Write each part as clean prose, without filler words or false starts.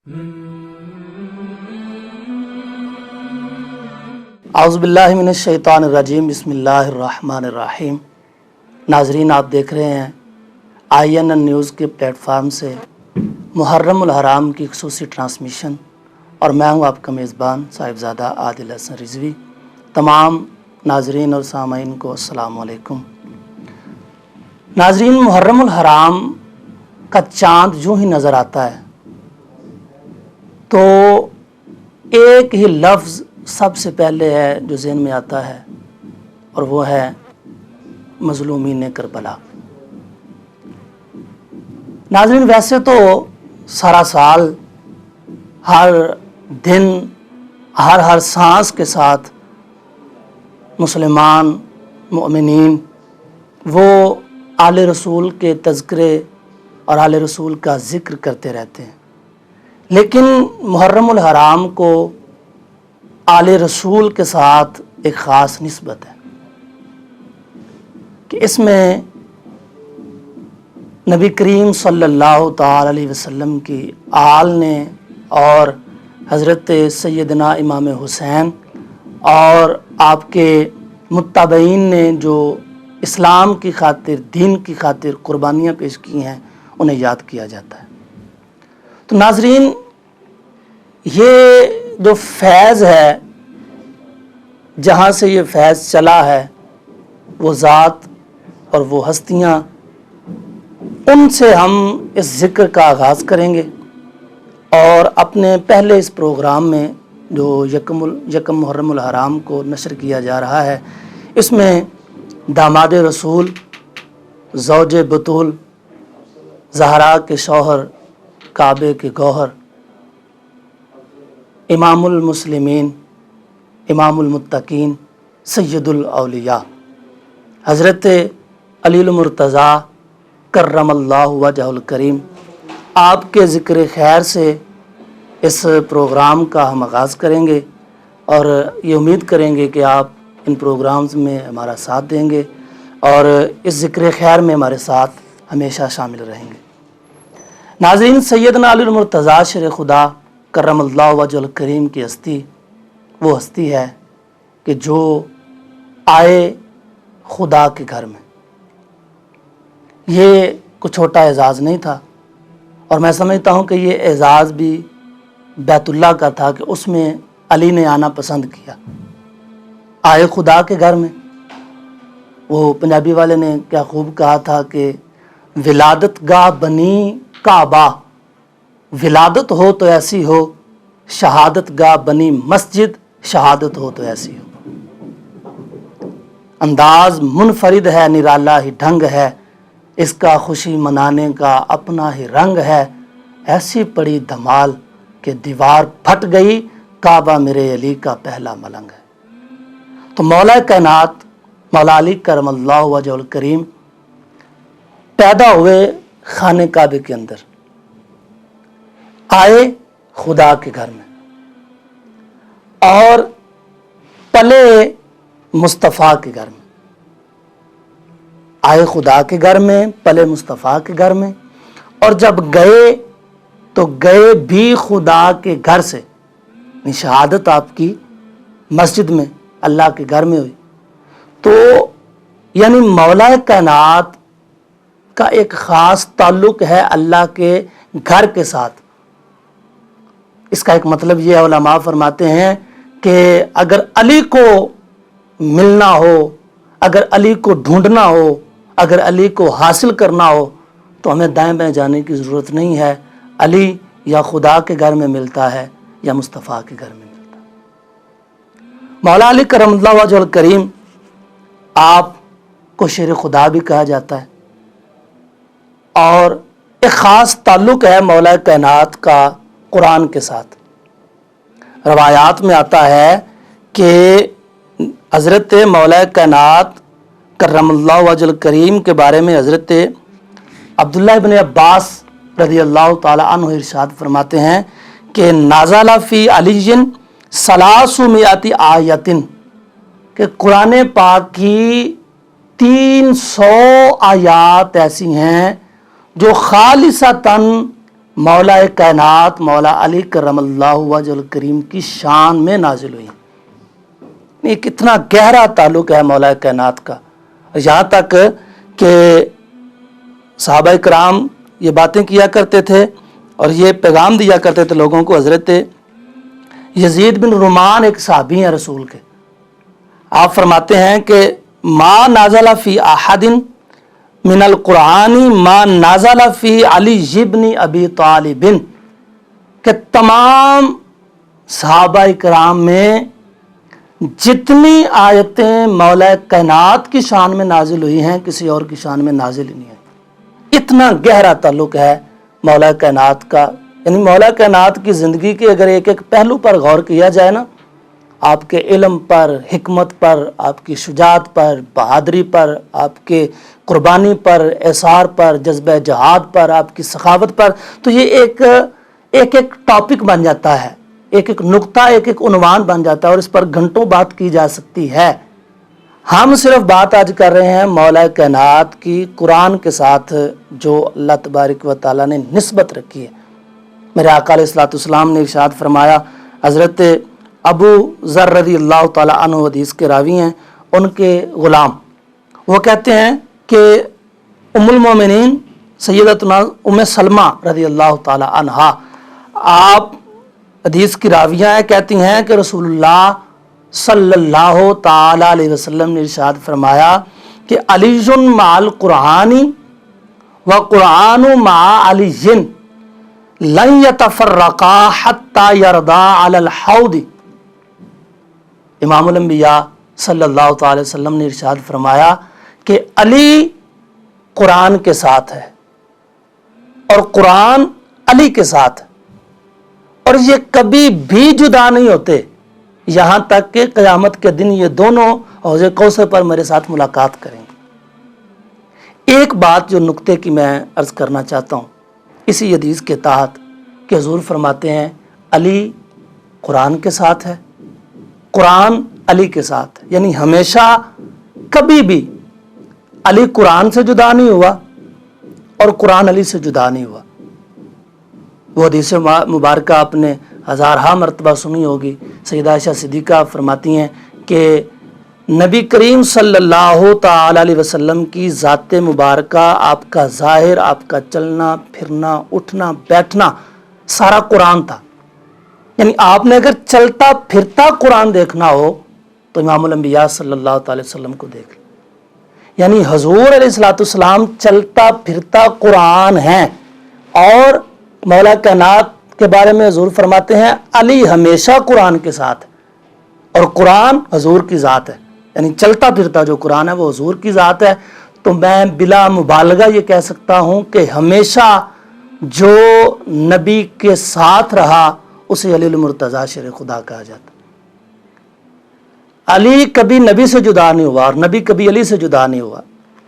اعوذ باللہ من الشیطان الرجیم، بسم اللہ الرحمن الرحیم۔ ناظرین، آپ دیکھ رہے ہیں INN نیوز کے پلیٹ فارم سے محرم الحرام کی خصوصی ٹرانسمیشن، اور میں ہوں آپ کا میزبان صاحبزادہ عادل حسن رضوی۔ تمام ناظرین اور سامعین کو السلام علیکم۔ ناظرین، محرم الحرام کا چاند جو ہی نظر آتا ہے تو ایک ہی لفظ سب سے پہلے ہے جو ذہن میں آتا ہے، اور وہ ہے مظلومین کربلا۔ ناظرین، ویسے تو سارا سال ہر دن ہر سانس کے ساتھ مسلمان مؤمنین وہ آل رسول کے تذکرے اور آل رسول کا ذکر کرتے رہتے ہیں، لیکن محرم الحرام کو آل رسول کے ساتھ ایک خاص نسبت ہے کہ اس میں نبی کریم صلی اللہ تعالی علیہ وسلم کی آل نے اور حضرت سیدنا امام حسین اور آپ کے متبعین نے جو اسلام کی خاطر، دین کی خاطر قربانیاں پیش کی ہیں، انہیں یاد کیا جاتا ہے۔ تو ناظرین، یہ جو فیض ہے، جہاں سے یہ فیض چلا ہے، وہ ذات اور وہ ہستیاں، ان سے ہم اس ذکر کا آغاز کریں گے، اور اپنے پہلے اس پروگرام میں جو یکم محرم الحرام کو نشر کیا جا رہا ہے، اس میں داماد رسول، زوج بطول، زہرا کے شوہر، کعبے کے گوہر، امام المسلمین، امام المتقین، سید الاولیاء، حضرت علی المرتضیٰ کرم اللہ وجہ الکریم، آپ کے ذکر خیر سے اس پروگرام کا ہم آغاز کریں گے، اور یہ امید کریں گے کہ آپ ان پروگرامز میں ہمارا ساتھ دیں گے اور اس ذکر خیر میں ہمارے ساتھ ہمیشہ شامل رہیں گے۔ ناظرین، سیدنا علی المرتضیٰ شیر خدا کرم اللہ وجہ الکریم کی ہستی وہ ہستی ہے کہ جو آئے خدا کے گھر میں۔ یہ کوئی چھوٹا اعزاز نہیں تھا، اور میں سمجھتا ہوں کہ یہ اعزاز بھی بیت اللہ کا تھا کہ اس میں علی نے آنا پسند کیا۔ آئے خدا کے گھر میں، وہ پنجابی والے نے کیا خوب کہا تھا کہ ولادت گاہ بنی کعبہ، ولادت ہو تو ایسی ہو، شہادت گاہ بنی مسجد، شہادت ہو تو ایسی ہو۔ انداز منفرد ہے، نرالا ہی ڈھنگ ہے، اس کا خوشی منانے کا اپنا ہی رنگ ہے، ایسی پڑی دھمال کہ دیوار پھٹ گئی، کعبہ میرے علی کا پہلا ملنگ ہے۔ تو مولا کائنات مولا علی کرم اللہ وجہ الکریم پیدا ہوئے خانے کعبے کے اندر، آئے خدا کے گھر میں، اور پلے مصطفیٰ کے گھر میں۔ آئے خدا کے گھر میں، پلے مصطفیٰ کے گھر میں، اور جب گئے تو گئے بھی خدا کے گھر سے، شہادت آپ کی مسجد میں، اللہ کے گھر میں ہوئی۔ تو یعنی مولا کائنات کا ایک خاص تعلق ہے اللہ کے گھر کے ساتھ۔ اس کا ایک مطلب یہ علماء فرماتے ہیں کہ اگر علی کو ملنا ہو، اگر علی کو ڈھونڈنا ہو، اگر علی کو حاصل کرنا ہو، تو ہمیں دائیں بائیں جانے کی ضرورت نہیں ہے، علی یا خدا کے گھر میں ملتا ہے یا مصطفیٰ کے گھر میں ملتا ہے۔ مولا علی کرم اللہ وجہ الکریم، آپ کو شیر خدا بھی کہا جاتا ہے، اور ایک خاص تعلق ہے مولا کائنات کا قرآن کے ساتھ۔ روایات میں آتا ہے کہ حضرت مولا کائنات کرم اللہ وجہ الکریم کے بارے میں حضرت عبداللہ ابن عباس رضی اللہ تعالی عنہ ارشاد فرماتے ہیں کہ نازل فی علی 300 آیت، کہ قرآن پاک کی 300 آیات ایسی ہیں جو خالصتاً مولا کائنات مولا علی کرم اللہ وجہ الکریم کی شان میں نازل ہوئی ہیں۔ یہ کتنا گہرا تعلق ہے مولا کائنات کا، یہاں تک کہ صحابہ کرام یہ باتیں کیا کرتے تھے اور یہ پیغام دیا کرتے تھے لوگوں کو۔ حضرت یزید بن رومان ایک صحابی ہیں رسول کے، آپ فرماتے ہیں کہ ما نازل فی احد من القرآن ما نازل فی علی بن ابی طالب، کہ تمام صحابہ کرام میں جتنی آیتیں مولا کائنات کی شان میں نازل ہوئی ہیں کسی اور کی شان میں نازل ہی نہیں ہے۔ اتنا گہرا تعلق ہے مولا کائنات کا، یعنی مولا کائنات کی زندگی کے اگر ایک ایک پہلو پر غور کیا جائے نا، آپ کے علم پر، حکمت پر، آپ کی شجاعت پر، بہادری پر، آپ کے قربانی پر، اثار پر، جذبہ جہاد پر، آپ کی سخاوت پر، تو یہ ایک ٹاپک بن جاتا ہے، ایک ایک نقطہ، ایک ایک عنوان بن جاتا ہے اور اس پر گھنٹوں بات کی جا سکتی ہے۔ ہم صرف بات آج کر رہے ہیں مولا کائنات کی قرآن کے ساتھ جو اللہ تبارک و تعالیٰ نے نسبت رکھی ہے۔ میرے آقا علیہ الصلوۃ والسلام نے ارشاد فرمایا، حضرت ابو ذر رضی اللہ تعالیٰ عنہ حدیث کے راوی ہیں، ان کے غلام وہ کہتے ہیں کہ ام المومنین سیدتنا ام سلمہ رضی اللہ تعالیٰ عنہا آپ حدیث کی راویہ ہیں، کہتی ہیں کہ رسول اللہ صلی اللہ تعالیٰ علیہ وسلم نے ارشاد فرمایا کہ علی مع القرآن و قرآن مع علی لن یتفرقا حتی یردا علی الحوض۔ امام الانبیاء صلی اللہ تعالی وسلم نے ارشاد فرمایا کہ علی قرآن کے ساتھ ہے اور قرآن علی کے ساتھ ہے، اور یہ کبھی بھی جدا نہیں ہوتے یہاں تک کہ قیامت کے دن یہ دونوں حوض کوثر پر میرے ساتھ ملاقات کریں گے۔ ایک بات جو نقطے کی میں عرض کرنا چاہتا ہوں اسی حدیث کے تحت کہ حضور فرماتے ہیں علی قرآن کے ساتھ ہے، قرآن علی کے ساتھ ہے، یعنی ہمیشہ کبھی بھی علی قرآن سے جدا نہیں ہوا اور قرآن علی سے جدا نہیں ہوا۔ وہ حدیث مبارکہ آپ نے ہزارہا مرتبہ سنی ہوگی۔ سیدہ عائشہ صدیقہ فرماتی ہیں کہ نبی کریم صلی اللہ تعالی علیہ وسلم کی ذات مبارکہ، آپ کا ظاہر، آپ کا چلنا پھرنا اٹھنا بیٹھنا سارا قرآن تھا، یعنی آپ نے اگر چلتا پھرتا قرآن دیکھنا ہو تو امام الانبیاء صلی اللہ تعالی وسلم کو دیکھ لیں۔ یعنی حضور علیہ الصلوۃ والسلام چلتا پھرتا قرآن ہیں، اور مولا کائنات کے بارے میں حضور فرماتے ہیں علی ہمیشہ قرآن کے ساتھ ہے اور قرآن حضور کی ذات ہے، یعنی چلتا پھرتا جو قرآن ہے وہ حضور کی ذات ہے۔ تو میں بلا مبالغہ یہ کہہ سکتا ہوں کہ ہمیشہ جو نبی کے ساتھ رہا اسے علی المرتضیٰ شیر خدا کہا جاتا۔ علی کبھی نبی سے جدا نہیں ہوا اور نبی کبھی علی سے جدا نہیں ہوا۔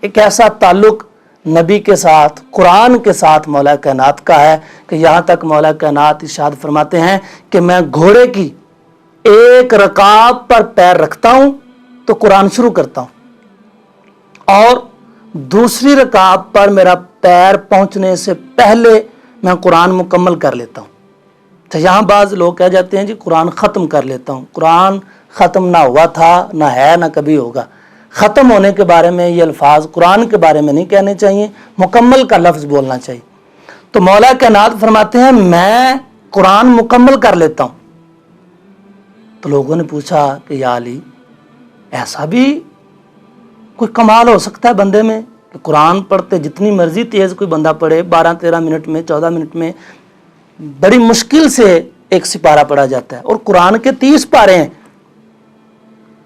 ایک ایسا تعلق نبی کے ساتھ، قرآن کے ساتھ مولا کائنات کا ہے کہ یہاں تک مولا کائنات ارشاد فرماتے ہیں کہ میں گھوڑے کی ایک رکاب پر پیر رکھتا ہوں تو قرآن شروع کرتا ہوں، اور دوسری رکاب پر میرا پیر پہنچنے سے پہلے میں قرآن مکمل کر لیتا ہوں۔ تو یہاں بعض لوگ کہہ جاتے ہیں جی قرآن ختم کر لیتا ہوں۔ قرآن ختم نہ ہوا تھا، نہ ہے، نہ کبھی ہوگا۔ ختم ہونے کے بارے میں یہ الفاظ قرآن کے بارے میں نہیں کہنے چاہیے، مکمل کا لفظ بولنا چاہیے۔ تو مولا کائنات فرماتے ہیں میں قرآن مکمل کر لیتا ہوں۔ تو لوگوں نے پوچھا کہ یا علی ایسا بھی کوئی کمال ہو سکتا ہے بندے میں کہ قرآن پڑھتے جتنی مرضی تیز کوئی بندہ پڑھے 12-13 منٹ میں 14 منٹ میں بڑی مشکل سے ایک سپارہ پڑھا جاتا ہے، اور قرآن کے 30 پارے ہیں،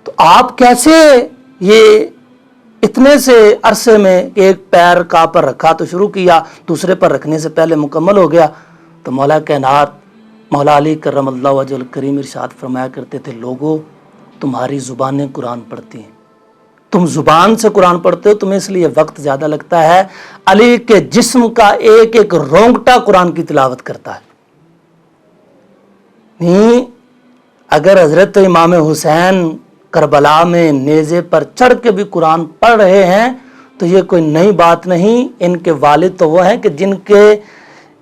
تو آپ کیسے یہ اتنے سے عرصے میں ایک پیر کا پر رکھا تو شروع کیا، دوسرے پر رکھنے سے پہلے مکمل ہو گیا؟ تو مولا کائنات مولا علی کرم اللہ وجہ الکریم ارشاد فرمایا کرتے تھے لوگو تمہاری زبانیں قرآن پڑھتی ہیں، تم زبان سے قرآن پڑھتے ہو، تمہیں اس لیے وقت زیادہ لگتا ہے، علی کے جسم کا ایک ایک رونگٹا قرآن کی تلاوت کرتا ہے۔ نہیں، اگر حضرت امام حسین کربلا میں نیزے پر چڑھ کے بھی قرآن پڑھ رہے ہیں تو یہ کوئی نئی بات نہیں۔ ان کے والد تو وہ ہیں کہ جن کے